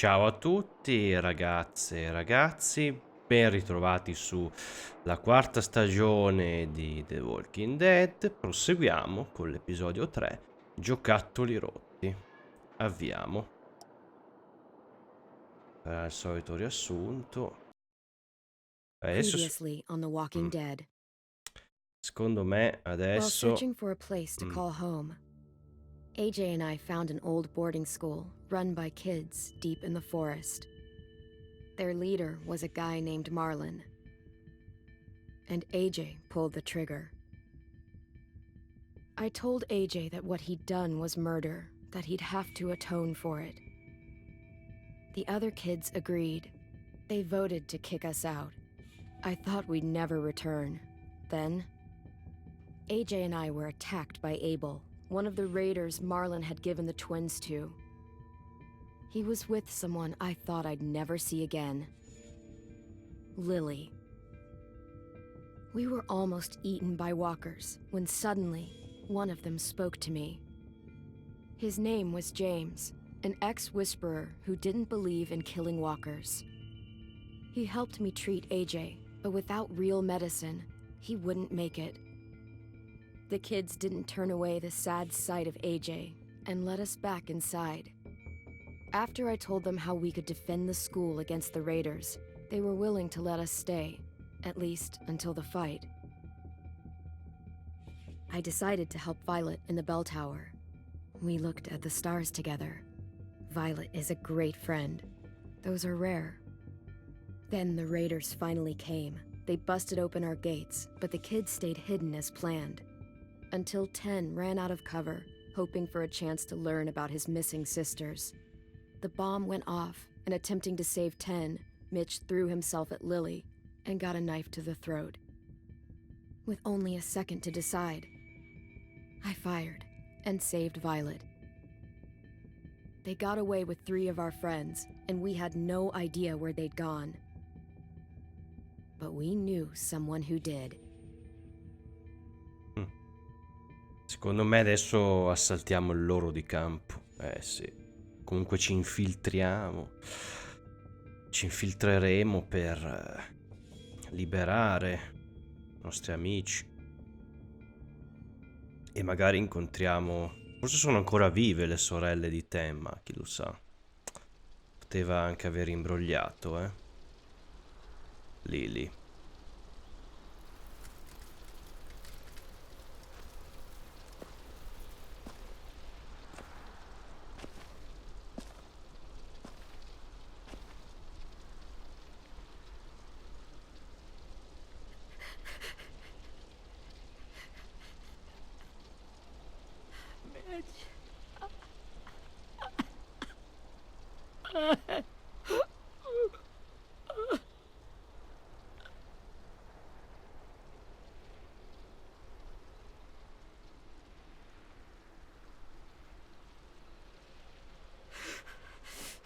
Ciao a tutti ragazze e ragazzi, ben ritrovati sulla quarta stagione di The Walking Dead. Proseguiamo con l'episodio 3, Giocattoli rotti. Avviamo. Per il solito riassunto. Adesso, Previously on The Walking Dead. secondo me, While adesso... searching for a place to call home, AJ and I found an old boarding school run by kids deep in the forest. Their leader was a guy named Marlin, and AJ pulled the trigger. I told AJ that what he'd done was murder, that he'd have to atone for it. The other kids agreed. They voted to kick us out. I thought we'd never return. Then, AJ and I were attacked by Abel, one of the raiders Marlin had given the twins to. He was with someone I thought I'd never see again. Lily. We were almost eaten by walkers when suddenly one of them spoke to me. His name was James, an ex-whisperer who didn't believe in killing walkers. He helped me treat AJ, but without real medicine, he wouldn't make it. The kids didn't turn away the sad sight of AJ and let us back inside. After I told them how we could defend the school against the raiders, they were willing to let us stay, at least until the fight. I decided to help Violet in the bell tower. We looked at the stars together. Violet is a great friend. Those are rare. Then the raiders finally came. They busted open our gates, but the kids stayed hidden as planned. Until 10 ran out of cover, hoping for a chance to learn about his missing sisters. The bomb went off, and attempting to save 10, Mitch threw himself at Lily and got a knife to the throat. With only a second to decide, I fired and saved Violet. They got away with 3 of our friends, and we had no idea where they'd gone. But we knew someone who did. Secondo me adesso assaltiamo il loro di campo. Sì. Comunque ci infiltriamo. Ci infiltreremo per liberare i nostri amici. E magari incontriamo... Forse sono ancora vive le sorelle di Temma, chi lo sa. Poteva anche aver imbrogliato, Lily.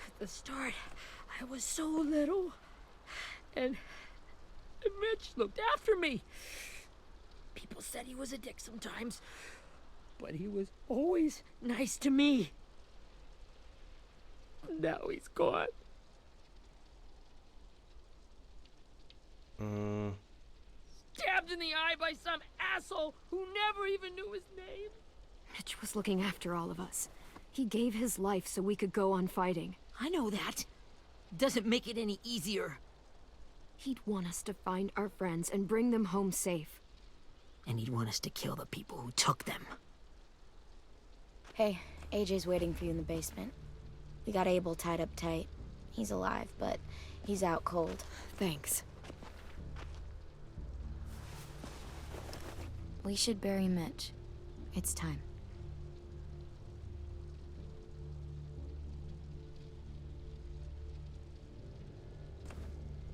At the start, I was so little, and Mitch looked after me. People said he was a dick sometimes, but he was always nice to me. Now he's gone. Stabbed in the eye by some asshole who never even knew his name. Mitch was looking after all of us. He gave his life so we could go on fighting. I know that. Doesn't make it any easier. He'd want us to find our friends and bring them home safe. And he'd want us to kill the people who took them. Hey, AJ's waiting for you in the basement. We got Abel tied up tight. He's alive, but he's out cold. Thanks. We should bury Mitch. It's time.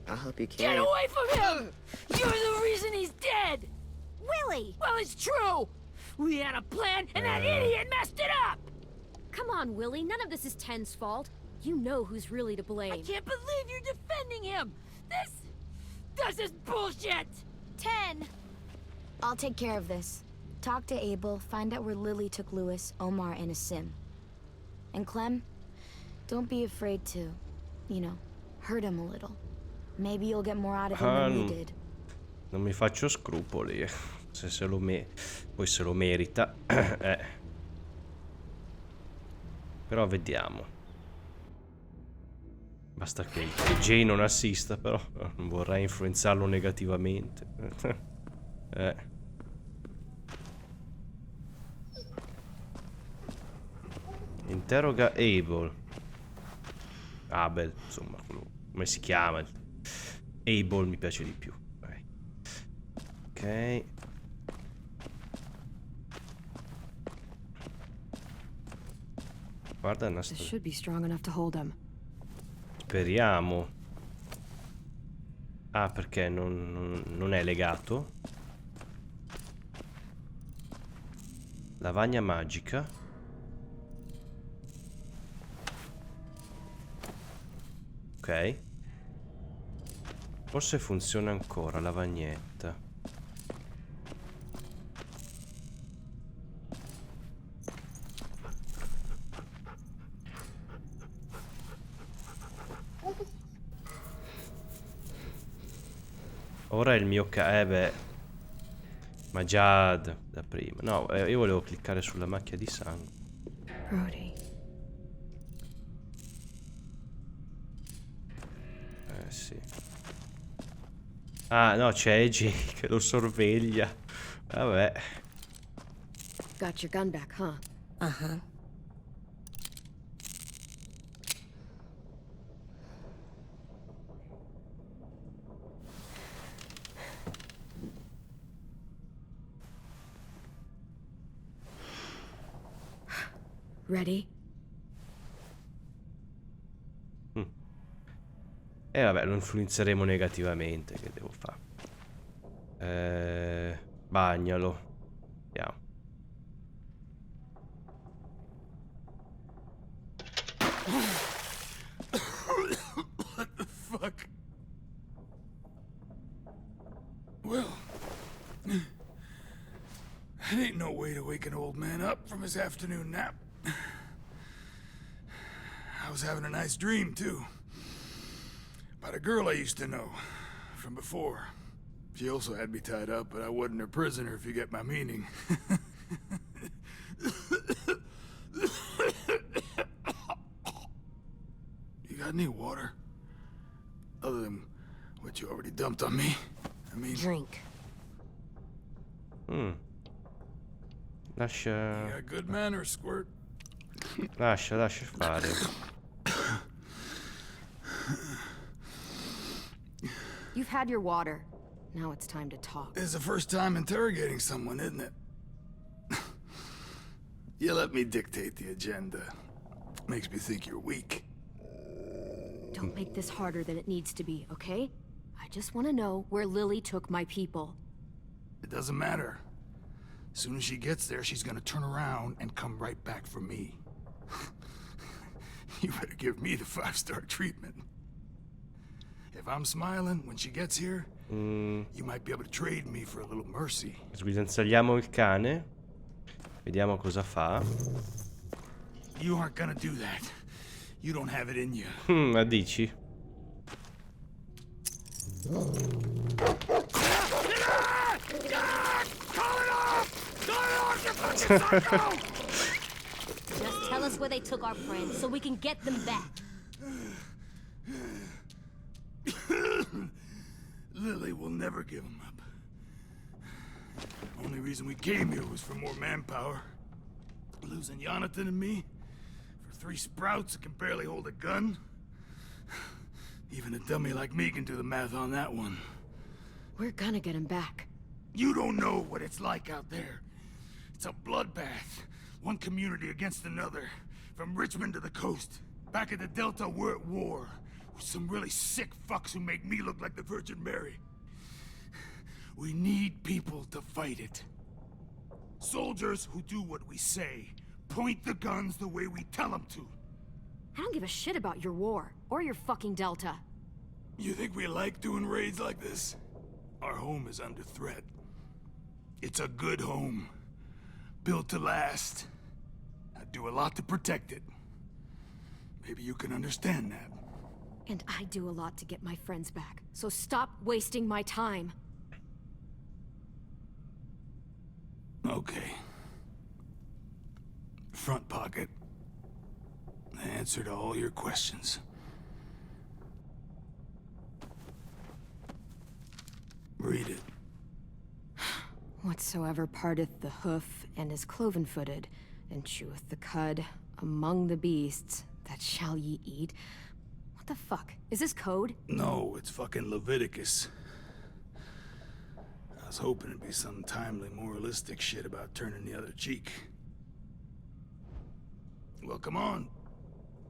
I'll help you carry Get away from him! You're the reason he's dead! Willie! Well, it's true! We had a plan, and that idiot messed it up! Come on, Willie. None of this is Ten's fault. You know who's really to blame. I can't believe you're defending him! This is bullshit! 10! I'll take care of this. Talk to Abel, find out where Lily took Lewis, Omar, and Asim. And Clem, don't be afraid to you know, hurt him a little. Maybe you'll get more out of him Ah, than we did. non mi faccio scrupoli. Poi se lo merita. Però vediamo. Basta che Jay non assista, però non vorrei influenzarlo negativamente. Interroga Abel. Abel, insomma, come si chiama? Abel mi piace di più. Ok. Guarda una This should be strong enough to hold him. Speriamo. Ah, perché non è legato? Lavagna magica. Ok. Forse funziona ancora, lavagnetta. Ora è il mio beh. Ma già da prima. No, io volevo cliccare sulla macchia di sangue. Brody. Sì. Ah, no, c'è Jay che lo sorveglia. Vabbè. Got your gun back, huh? Uh-huh. Ready? E vabbè, lo influenzeremo negativamente. Che devo fare? Bagnalo. Andiamo. What the fuck? Well, that ain't no way to wake an old man up from his afternoon nap. I was having a nice dream, too. About a girl I used to know from before. She also had me tied up, but I wasn't her prisoner, if you get my meaning. You got any water? Other than what you already dumped on me? I mean... Drink. Lascia... You got good manners, Squirt. Lascia fare. You've had your water. Now it's time to talk. It's the first time interrogating someone, isn't it? You let me dictate the agenda. Makes me think you're weak. Don't make this harder than it needs to be, okay? I just want to know where Lily took my people. It doesn't matter. As soon as she gets there, she's gonna turn around and come right back for me. You better give me the 5-star treatment. If I'm smiling when she gets here, you might be able to trade me for a little mercy. Sguinzagliamo il cane. Vediamo cosa fa. You aren't gonna do that. You don't have it in you. Ma dici? Just tell us where they took our friends so we can get them back. Lily will never give him up. Only reason we came here was for more manpower. Losing Jonathan and me for 3 sprouts that can barely hold a gun. Even a dummy like me can do the math on that one. We're gonna get him back. You don't know what it's like out there. It's a bloodbath. One community against another. From Richmond to the coast. Back at the Delta, we're at war. With some really sick fucks who make me look like the Virgin Mary. We need people to fight it. Soldiers who do what we say. Point the guns the way we tell them to. I don't give a shit about your war, or your fucking Delta. You think we like doing raids like this? Our home is under threat. It's a good home. Built to last. I do a lot to protect it. Maybe you can understand that. And I do a lot to get my friends back, so stop wasting my time. Okay. Front pocket. The answer to all your questions. Read it. Whatsoever parteth the hoof and is cloven-footed, and cheweth the cud among the beasts, that shall ye eat. What the fuck? Is this code? No, it's fucking Leviticus. I was hoping it'd be some timely, moralistic shit about turning the other cheek. Well, come on.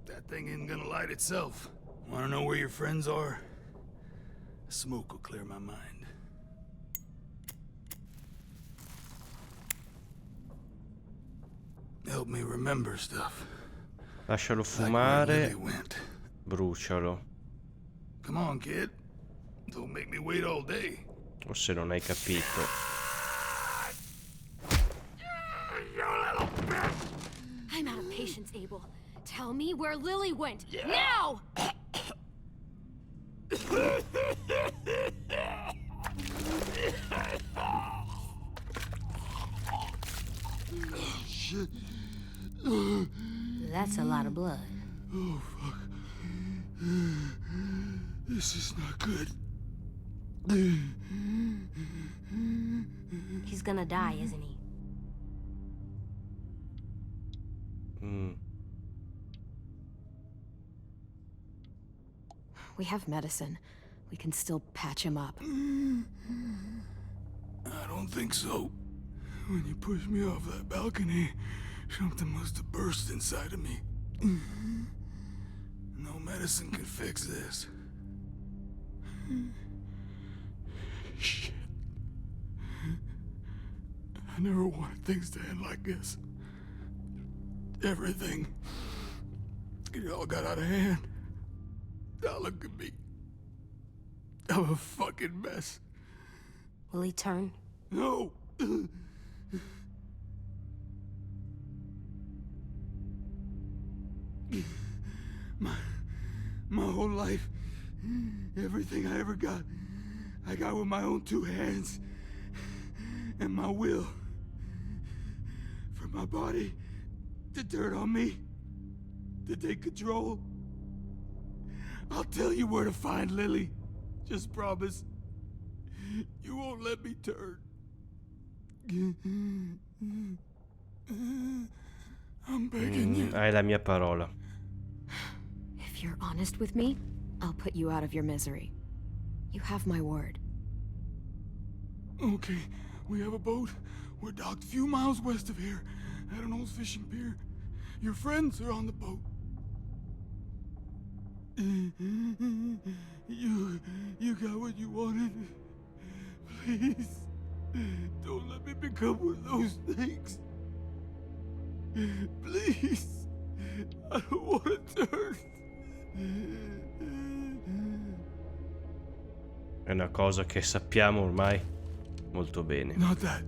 That thing ain't gonna light itself. Wanna know where your friends are? Smoke will clear my mind. Help me remember stuff. Lascialo Like where fumare, Lily went. brucialo. Come on, kid. Don't make me wait all day. O se non hai capito. I'm out of patience, Abel. Tell me where Lily went. Now! Shit. That's a lot of blood. Oh, fuck. This is not good. He's gonna die, isn't he? We have medicine. We can still patch him up. I don't think so. When you pushed me off that balcony, something must have burst inside of me. No medicine can fix this. Shit. I never wanted things to end like this. Everything. It all got out of hand. Now look at me. I'm a fucking mess. Will he turn? No! My whole life, everything I ever got, I got with my own two hands and my will. For my body to turn on me, to take control. I'll tell you where to find Lily. Just promise. You won't let me turn. I'm begging you. Hai la mia parola. If you're honest with me, I'll put you out of your misery. You have my word. Okay, we have a boat. We're docked a few miles west of here, at an old fishing pier. Your friends are on the boat. You got what you wanted. Please, don't let me become one of those things. Please, I don't want to turn. È una cosa che sappiamo ormai molto bene. Not that.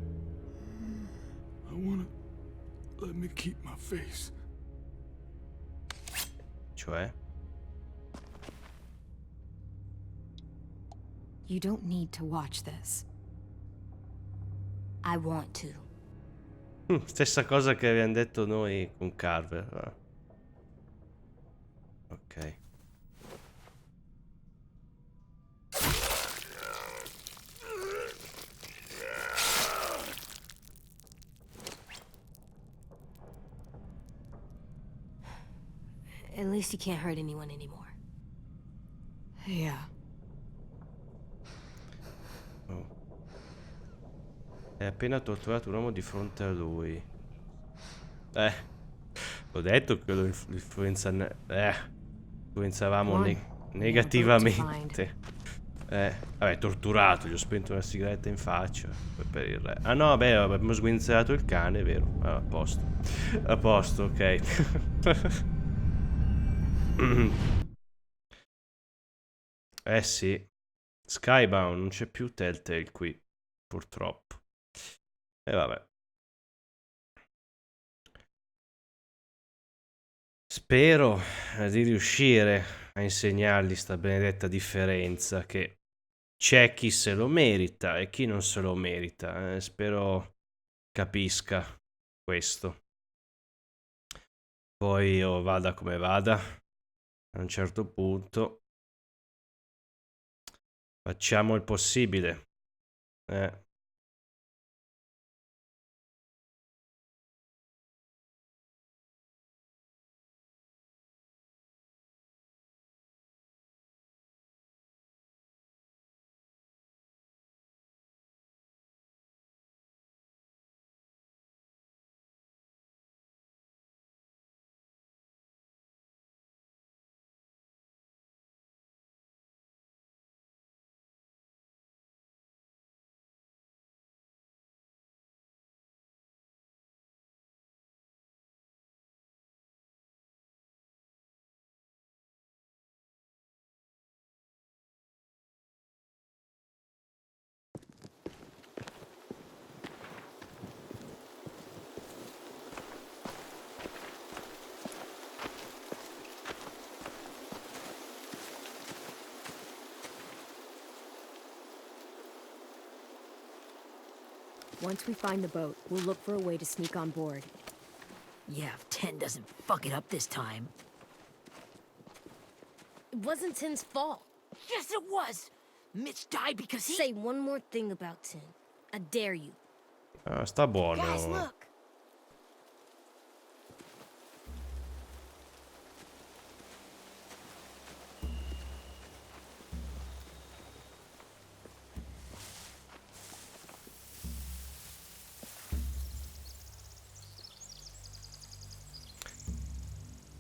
I wanna let me keep my face. Cioè? You don't need to watch this. I want to. Stessa cosa che abbiamo detto noi con Carver. Ah. Ok. At least he can't hurt anyone anymore. Yeah. Oh. È appena torturato un uomo di fronte a lui. Ho detto che lo influenzavamo negativamente. Vabbè, torturato, gli ho spento una sigaretta in faccia. Poi per il re. Ah no, vabbè, abbiamo sguinzato il cane, è vero. Ah, a posto. A posto, ok. Sì. Skybound, non c'è più Telltale qui, purtroppo. E vabbè. Spero di riuscire a insegnargli sta benedetta differenza che c'è chi se lo merita e chi non se lo merita. Spero capisca questo. Poi io vada come vada, a un certo punto facciamo il possibile. Once we find the boat, we'll look for a way to sneak on board. Yeah, if 10 doesn't fuck it up this time. It wasn't Tin's fault. Yes, it was! Mitch died because he... Say one more thing about Tin. I dare you. Sta buono. Guys, look.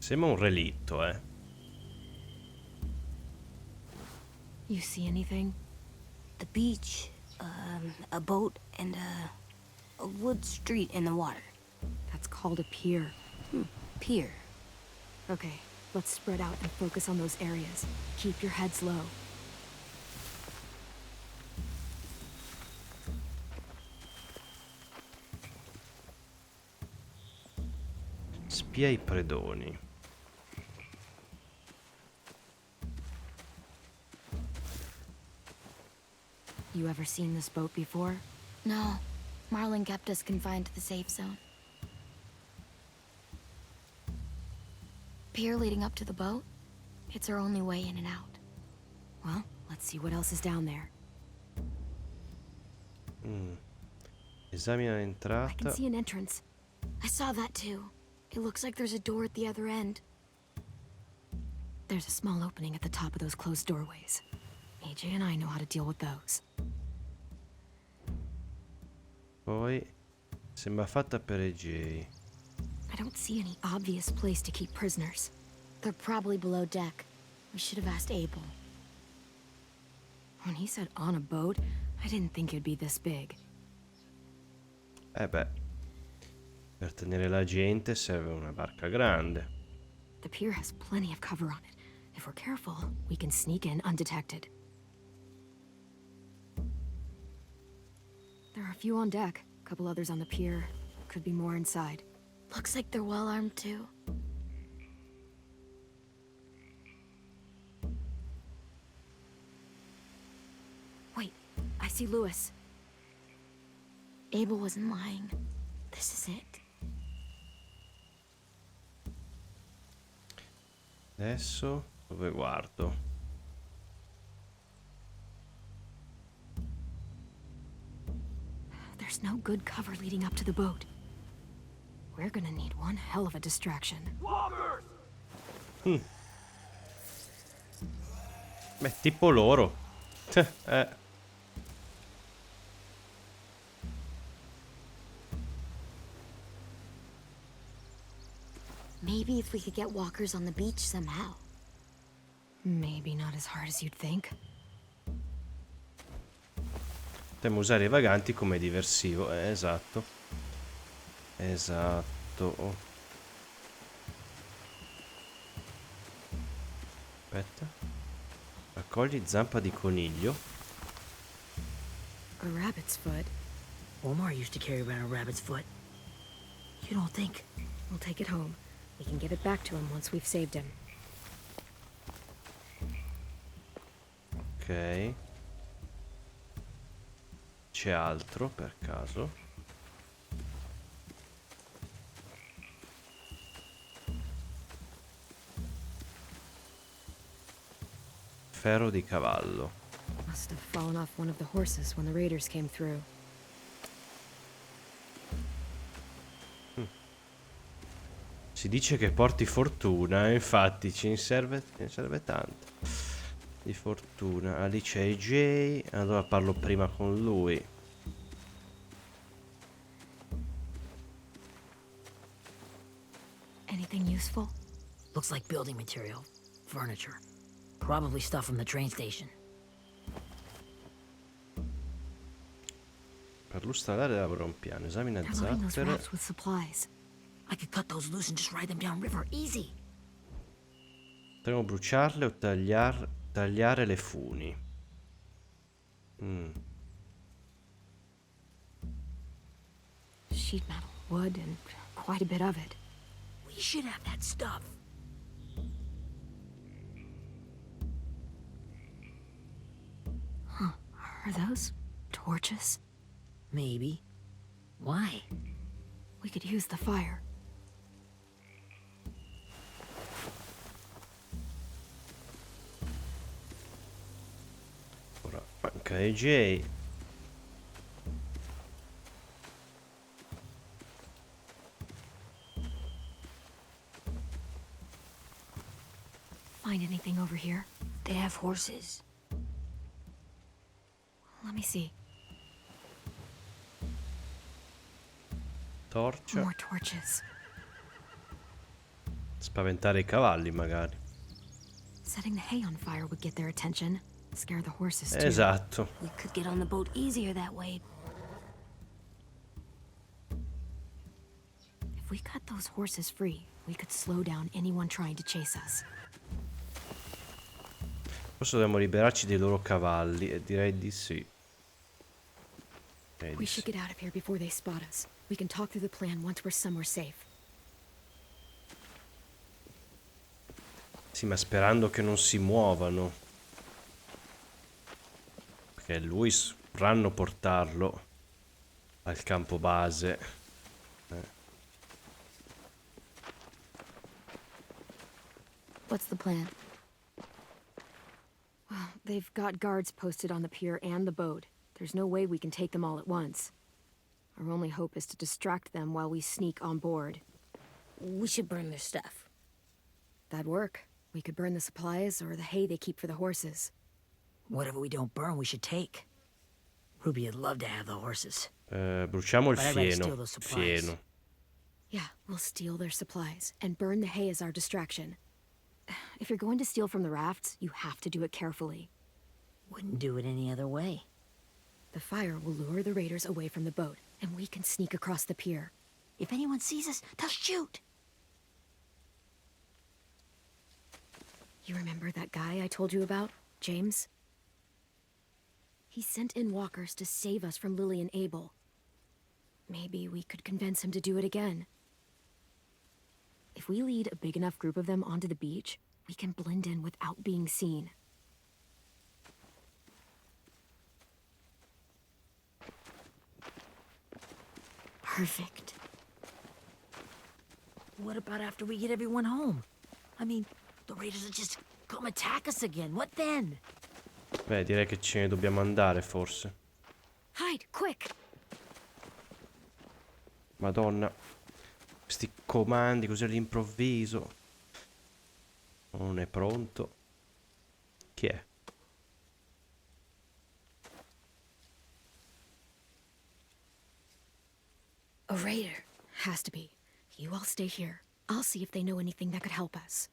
Sembra un relitto, You see anything? The beach, a boat, and a wood street in the water. That's called a pier. Pier. Okay, let's spread out and focus on those areas. Keep your heads low. Spia i predoni. You ever seen this boat before? No, Marlin kept us confined to the safe zone. Pier leading up to the boat? It's our only way in and out. Well, let's see what else is down there. Esamina I can l'entrata. see an entrance. I saw that too. It looks like there's a door at the other end. There's a small opening at the top of those closed doorways. AJ and I know how to deal with those. Poi sembra fatta per EJ. I don't see any obvious place to keep prisoners. They're probably below deck. We should have asked Abel. When he said on a boat, I didn't think it'd be this big. Beh, per tenere la gente serve una barca grande. The pier has plenty of cover on it. If we're careful, we can sneak in undetected. There are a few on deck, a couple others on the pier. Could be more inside. Looks like they're well armed too. Wait, I see Lewis. Abel wasn't lying. This is it. Adesso dove guardo? There's no good cover leading up to the boat. We're gonna need one hell of a distraction. Beh, tipo loro. Maybe if we could get walkers on the beach somehow. Maybe not as hard as you'd think. Potremmo usare i vaganti come diversivo. Esatto. Esatto. Aspetta. Raccogli zampa di coniglio. A rabbit's foot. Omar used to carry around a rabbit's foot. You don't think? We'll take it home. We can give it back to him once we've saved him. Ok. C'è altro per caso? Ferro di cavallo. Must have fallen off one of the horses when the raiders came through. Si dice che porti fortuna, infatti ce ne serve tanto di fortuna. Ah, lì c'è AJ, allora parlo prima con lui. Anything useful? Looks like building material. Furniture. Probably stuff from the train station. Per l'ustradare avrò un piano. Esamina They're loading those zattere. rafts with supplies. I could cut those loose and just ride them downriver. Easy. Potremmo bruciarle o tagliare le funi. Sheet metal, wood, and quite a bit of it. We should have that stuff. Huh. Are those torches? Maybe. Why? We could use the fire. Ora manca AJ. Find anything over here? They have horses. Let me see. Torcia. More torches. Spaventare i cavalli magari. Setting the hay on fire would get their attention. Scare the horses too. Esatto. We could get on the boat easier that way. If we cut those horses free, we could slow down anyone trying to chase us. Forse dobbiamo liberarci dei loro cavalli e direi di sì. We should get out of here before they spot us. We can talk through the plan once we're somewhere safe. Sì, ma sperando che non si muovano. Perché lui vorranno portarlo al campo base. What's the plan? Well, they've got guards posted on the pier and the boat. There's no way we can take them all at once. Our only hope is to distract them while we sneak on board. We should burn their stuff. That'd work. We could burn the supplies or the hay they keep for the horses. Whatever we don't burn, we should take. Ruby would love to have the horses. Bruciamo il But I'd rather steal fieno. those supplies. Fieno. Yeah, we'll steal their supplies and burn the hay as our distraction. If you're going to steal from the rafts, you have to do it carefully. Wouldn't do it any other way. The fire will lure the raiders away from the boat, and we can sneak across the pier. If anyone sees us, they'll shoot. You remember that guy I told you about, James? He sent in walkers to save us from Lily and Abel. Maybe we could convince him to do it again. If we lead a big enough group of them onto the beach, we can blend in without being seen. Perfect. What about after we get everyone home? I mean, the raiders will just come attack us again. What then? Beh, direi che ce ne dobbiamo andare forse. Hide, quick! Madonna. Questi comandi così all'improvviso. Non è pronto. Chi è? A raider. Has to be. You all stay here. I'll see if they know anything that could help us.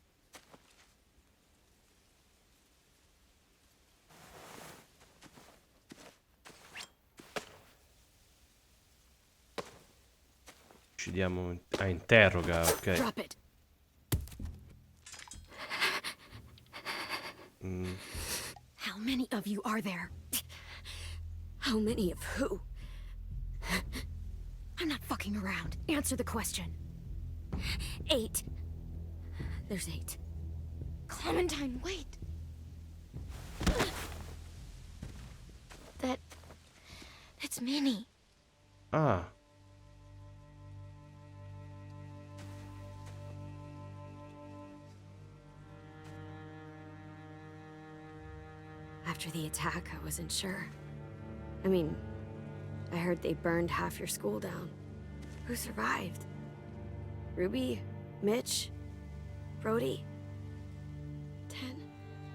Ci diamo a interroga, ok. Drop it. How many of you are there? How many of who? I'm not fucking around. Answer the question. 8. There's 8. Clementine, wait. It's Minnie. Ah. After the attack, I wasn't sure. I mean, I heard they burned half your school down. Who survived? Ruby? Mitch? Brody? 10?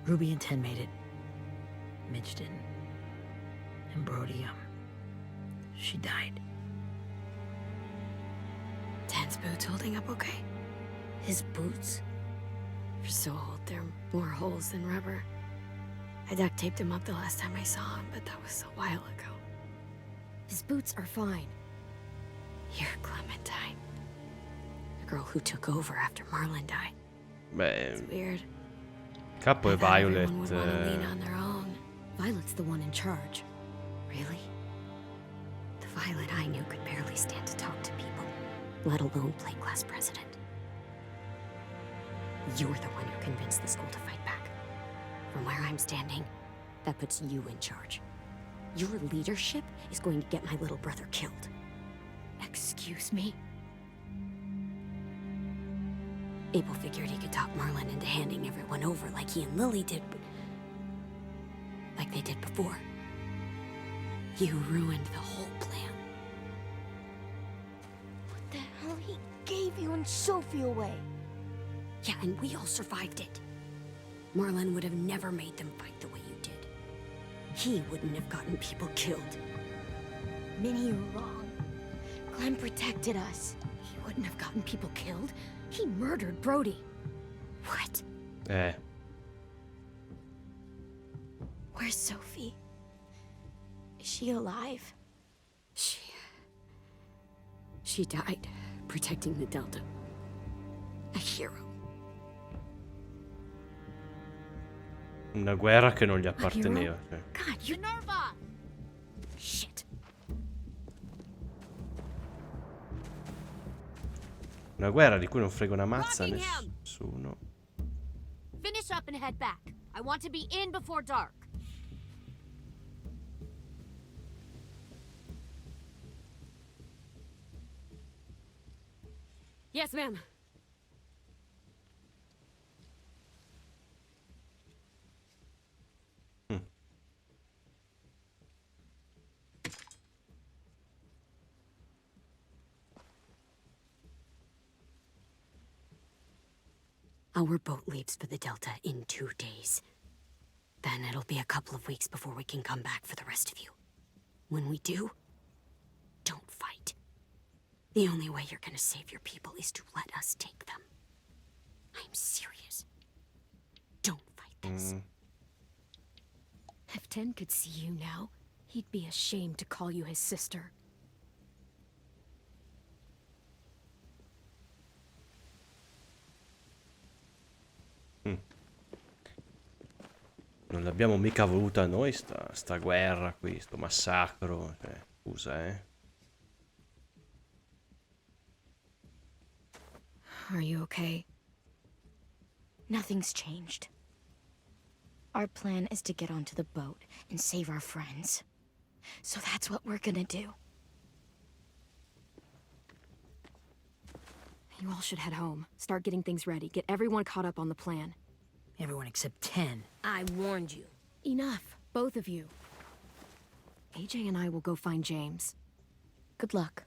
Ruby and 10 made it. Mitch didn't. And Brody, she died. 10's boots holding up okay? His boots? They're so old, there are more holes than rubber. I duct taped him up the last time I saw him, but that was a while ago. His boots are fine. You're Clementine. The girl who took over after Marlon died. Beh, It's weird. capo è I thought Violet. everyone would want to lean on their own. Violet's the one in charge. Really? The Violet I knew could barely stand to talk to people, let alone play class president. You're the one who convinced the school to fight back. From where I'm standing, that puts you in charge. Your leadership is going to get my little brother killed. Excuse me? Abel figured he could talk Marlon into handing everyone over like he and Lily did, but like they did before. You ruined the whole plan. What the hell? He gave you and Sophie away. Yeah, and we all survived it. Marlon would have never made them fight the way you did. He wouldn't have gotten people killed. Minnie, you're wrong. Clem protected us. He wouldn't have gotten people killed. He murdered Brody. What? Where's Sophie? Is she alive? She died protecting the Delta. A hero. Una guerra che non gli apparteneva. Cioè. God, you... Minerva! Shit. Una guerra di cui non frega una mazza Rockingham! nessuno. Finish up and head back. I want to be in before dark. Yes, ma'am. Our boat leaves for the Delta in 2 days. Then it'll be a couple of weeks before we can come back for the rest of you. When we do, don't fight. The only way you're gonna save your people is to let us take them. I'm serious. Don't fight this. If 10 could see you now, he'd be ashamed to call you his sister. Non l'abbiamo mica voluta noi sta guerra qui, sto massacro. Cioè, scusa, Are you okay? Nothing's changed. Our plan is to get onto the boat and save our friends. So that's what we're gonna do. You all should head home. Start getting things ready. Get everyone caught up on the plan. Everyone except 10. I warned you. Enough, both of you. AJ and I will go find James. Good luck.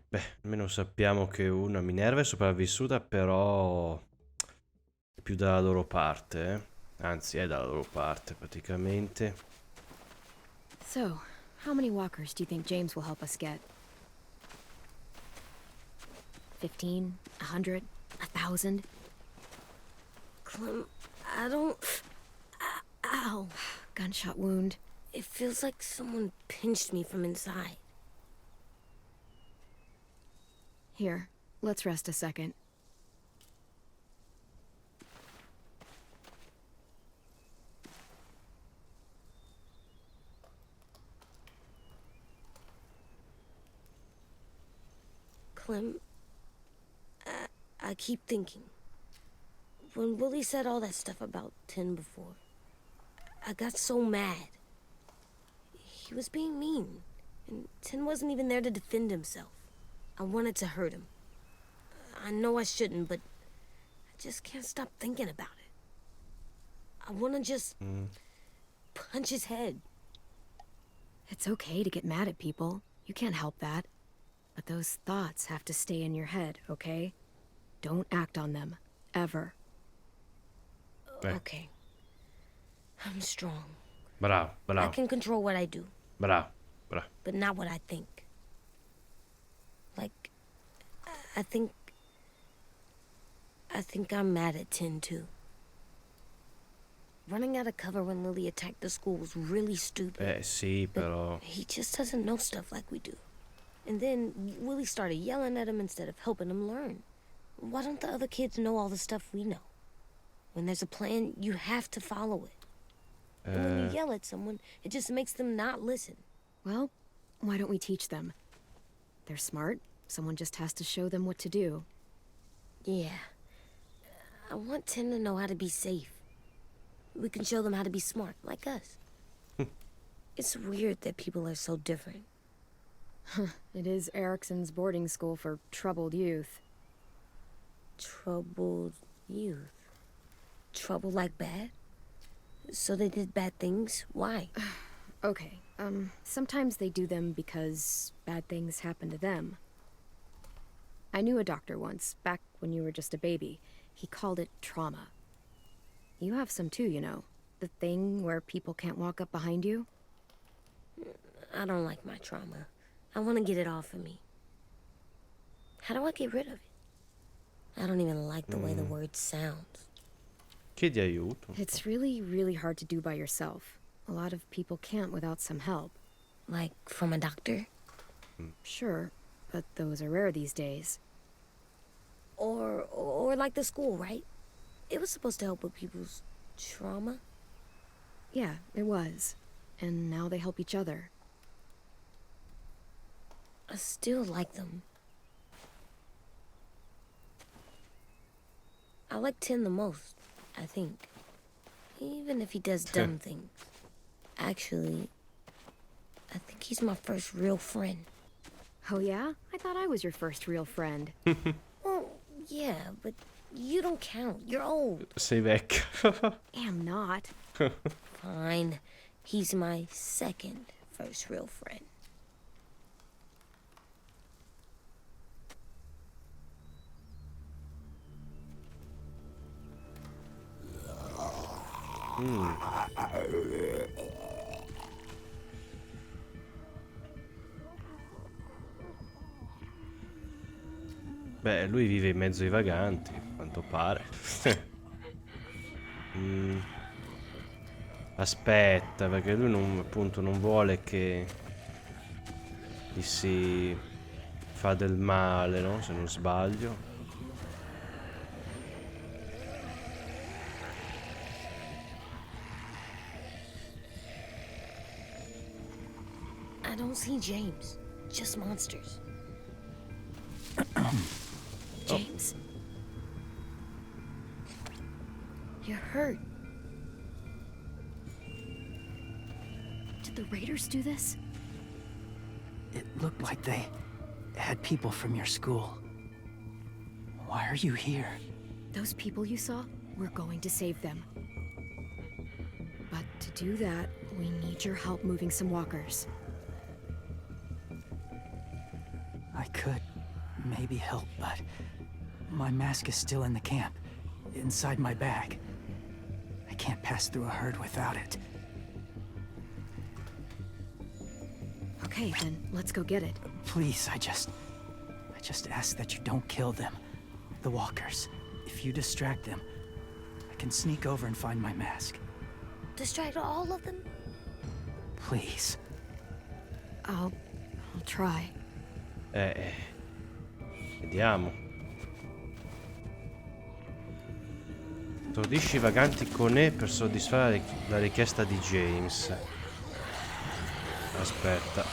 Beh, almeno sappiamo che una Minerva è sopravvissuta, però è più dalla loro parte, eh. Anzi, è dalla loro parte, praticamente. So, how many walkers do you think James will help us get? 15? 100? 1,000? Clem, I don't... Ow. Gunshot wound. It feels like someone pinched me from inside. Here, let's rest a second. Clem, I keep thinking. When Willie said all that stuff about Tin before, I got so mad. He was being mean, and Tin wasn't even there to defend himself. I wanted to hurt him. I know I shouldn't, but I just can't stop thinking about it. I want to just punch his head. It's okay to get mad at people. You can't help that. But those thoughts have to stay in your head, okay? Don't act on them. Ever. Okay. I'm strong. Bravo, I bravo, can control what I do, bravo, bravo. but not what I think. Like, I think I'm mad at Tin, too. Running out of cover when Lily attacked the school was really stupid. Sì, però... He just doesn't know stuff like we do. And then Willie started yelling at him instead of helping him learn. Why don't the other kids know all the stuff we know? When there's a plan, you have to follow it. And when you yell at someone, it just makes them not listen. Well, why don't we teach them? They're smart. Someone just has to show them what to do. Yeah. I want Tin to know how to be safe. We can show them how to be smart, like us. It's weird that people are so different. It is Erickson's boarding school for troubled youth. Troubled youth? Trouble like bad? So they did bad things? Why? Okay, sometimes they do them because bad things happen to them. I knew a doctor once, back when you were just a baby. He called it trauma. You have some too, you know. The thing where people can't walk up behind you. I don't like my trauma. I want to get it off of me. How do I get rid of it? I don't even like the way the word sounds. Chiedi aiuto. It's really, really hard to do by yourself. A lot of people can't without some help. Like, from a doctor? Sure, but those are rare these days. Or like the school, right? It was supposed to help with people's trauma. Yeah, it was. And now they help each other. I still like them. I like Tin the most, I think. Even if he does dumb things. Actually, I think he's my first real friend. Oh yeah? I thought I was your first real friend. Well, yeah, but you don't count. You're old. Sei vecchio. Am not. Fine. He's my second first real friend. Beh, lui vive in mezzo ai vaganti, a quanto pare. Aspetta, perché lui non, appunto non vuole che gli si fa del male, no? Se non sbaglio. I don't see James. Just monsters. James. You're hurt. Did the Raiders do this? It looked like they had people from your school. Why are you here? Those people you saw, we're going to save them. But to do that, we need your help moving some walkers. I could maybe help, but my mask is still in the camp, inside my bag. I can't pass through a herd without it. Okay, then let's go get it. Please, I just ask that you don't kill them. The walkers. If you distract them, I can sneak over and find my mask. Distract all of them? Please. I'll try. Vediamo. Stordisci i vaganti con E per soddisfare la richiesta di James. Aspetta.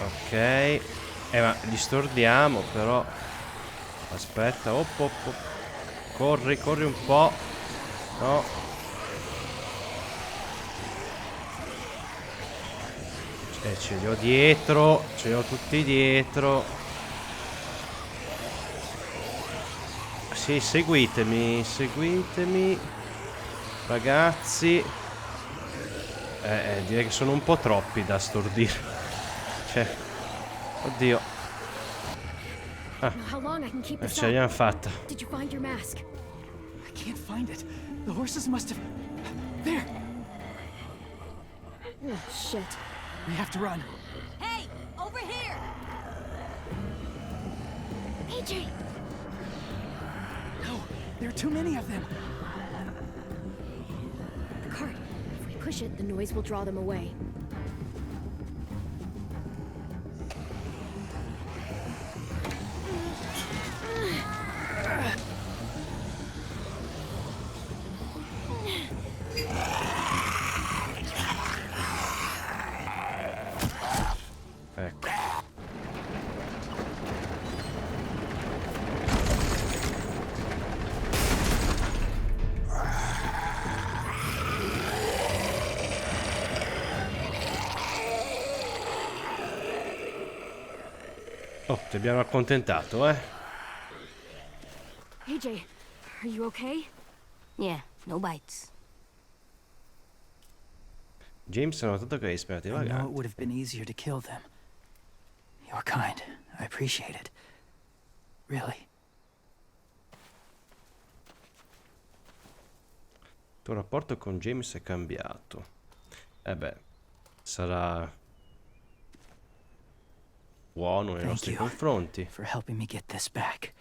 Ok. Ma li stordiamo però. Aspetta, corri, corri un po'. No. Ce li ho dietro, ce li ho tutti dietro. Sì, seguitemi, seguitemi. Ragazzi. Direi che sono un po' troppi da stordire. Cioè, oddio. How long I can keep this Ce up? l'abbiamo fatta. Did you find your mask? I can't find it. The horses must have... There! Oh, shit. We have to run. Hey, over here! AJ! No, there are too many of them. The cart. If we push it, the noise will draw them away. Ecco. Oh, ti abbiamo accontentato, eh? AJ, are you okay? Yeah, no bites. James ha notato che hai sperato i I know it vaganti. would have been easier to kill them. You're kind. I appreciate it. Really. Il tuo rapporto con James è cambiato. Beh, sarà buono nei Thank nostri you confronti. for helping me get this back.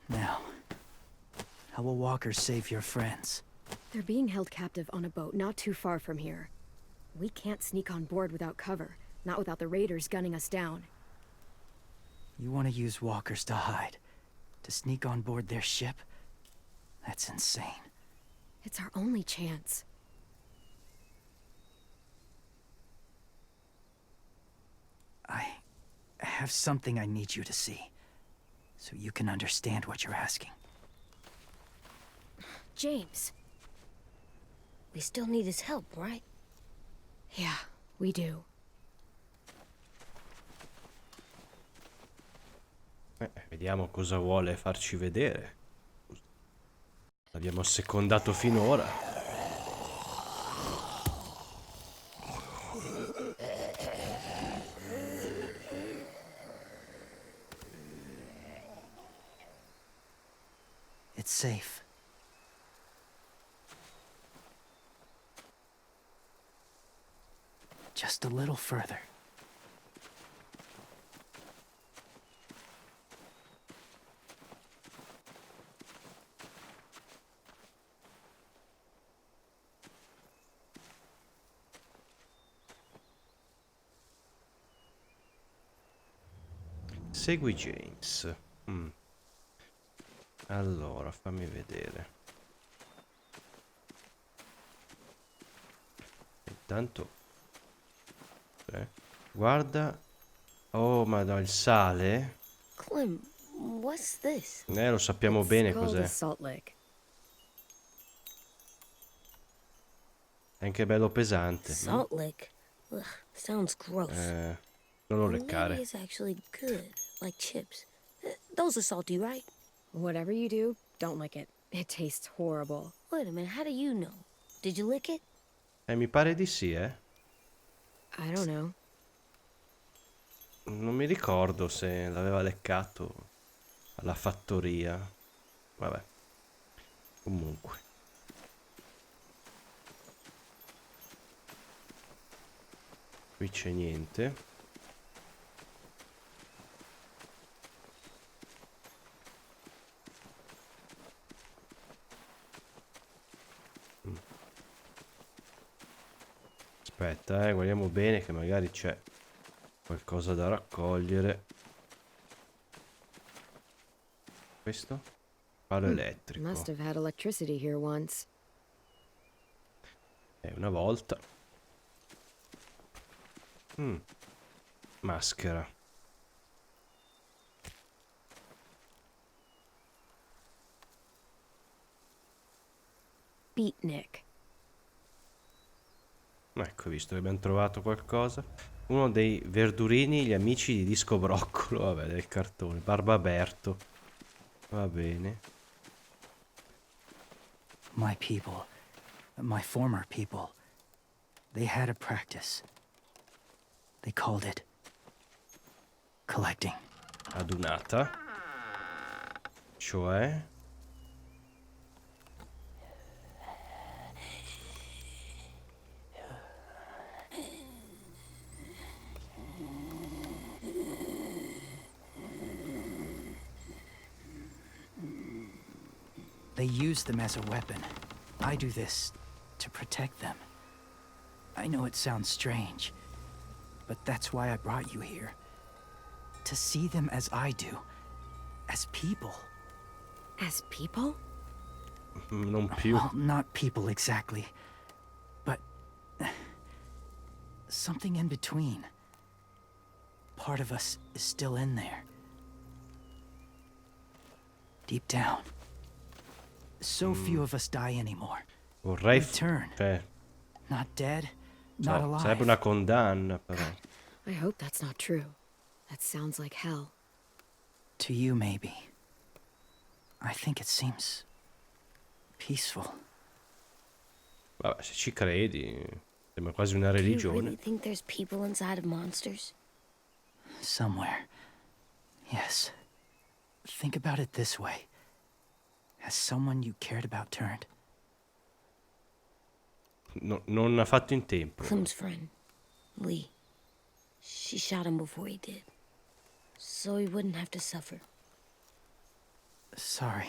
Now, how will walkers save your friends? They're being held captive on a boat not too far from here. We can't sneak on board without cover, not without the raiders gunning us down. You want to use walkers to hide? To sneak on board their ship? That's insane. It's our only chance. I have something I need you to see, so you can understand what you're asking. James. We still need his help, right? Yeah, we do. Vediamo cosa vuole farci vedere. L'abbiamo assecondato finora. It's safe. Just a little further. Segui James. Allora, fammi vedere. Intanto guarda. Oh, ma no, il sale? Clem, what's this? Lo sappiamo It's bene called cos'è. a salt lick. È anche bello pesante. Salt lick? Ugh, sounds gross. Non lo Maybe leccare. it's actually good, like chips. Those are salty, right? Whatever you do, don't lick it. It tastes horrible. Wait a minute, how do you know? Did you lick it? Mi pare di sì, I don't know. Non mi ricordo se l'aveva leccato alla fattoria. Vabbè. Comunque. Qui c'è niente. Aspetta, guardiamo bene che magari c'è qualcosa da raccogliere. Questo? Palo elettrico. Must have had electricity here once. Una volta. Maschera. Beatnik. Ecco, visto che abbiamo trovato qualcosa. Uno dei verdurini, gli amici di Disco Broccolo, vabbè, del cartone. Barbaberto. Va bene. My people, my former people, they had a practice. They called it collecting. Adunata. Cioè... They use them as a weapon. I do this to protect them. I know it sounds strange, but that's why I brought you here. To see them as I do, as people. As people? Non più. Well, not people exactly, but something in between. Part of us is still in there. Deep down. So few of us die anymore. Vorrei... Return. Cioè, Not dead, not no, alive. sarebbe una condanna, però. I hope that's not true. That sounds like hell. To you, maybe. I think it seems peaceful. Vabbè, se ci credi, sembra quasi una Do you religione. really think there's people inside of monsters? Somewhere. Yes. Think about it this way. Has someone you cared about turned? No, non ha fatto in tempo. Clem's friend, Lee. She shot him before he did. So he wouldn't have to suffer. Sorry.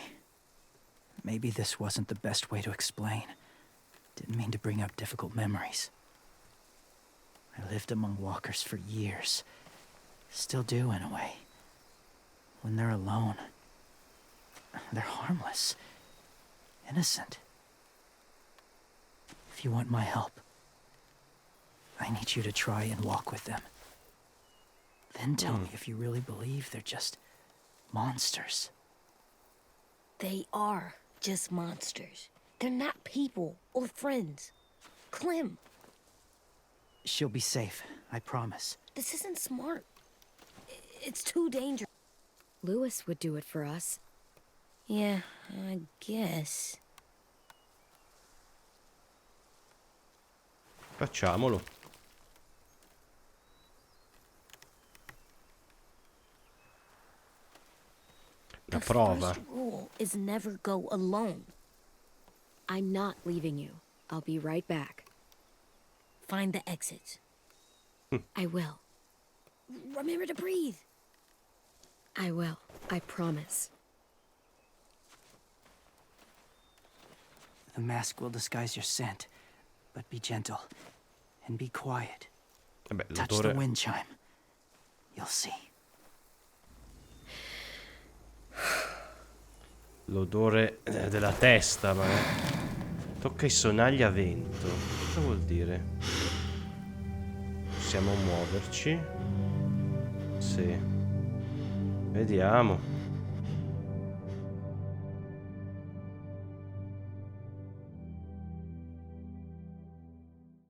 Maybe this wasn't the best way to explain. Didn't mean to bring up difficult memories. I lived among walkers for years. Still do, in a way. When they're alone, they're harmless. Innocent. If you want my help, I need you to try and walk with them. Then tell me if you really believe they're just monsters. They are just monsters. They're not people or friends. Clem, She'll be safe, I promise. this isn't smart. It's too dangerous. Lewis would do it for us. Yeah, I guess. Facciamolo. Una The prova. first rule is never go alone. I'm not leaving you. I'll be right back. Find the exits. I will. Remember to breathe. I will. I promise. The mask will disguise your scent, but be gentle and be quiet. Vabbè, Touch the l'odore... wind chime. You'll see. L'odore della testa, ma... Tocca i sonagli a vento. Cosa vuol dire? Possiamo muoverci? Sì. Vediamo.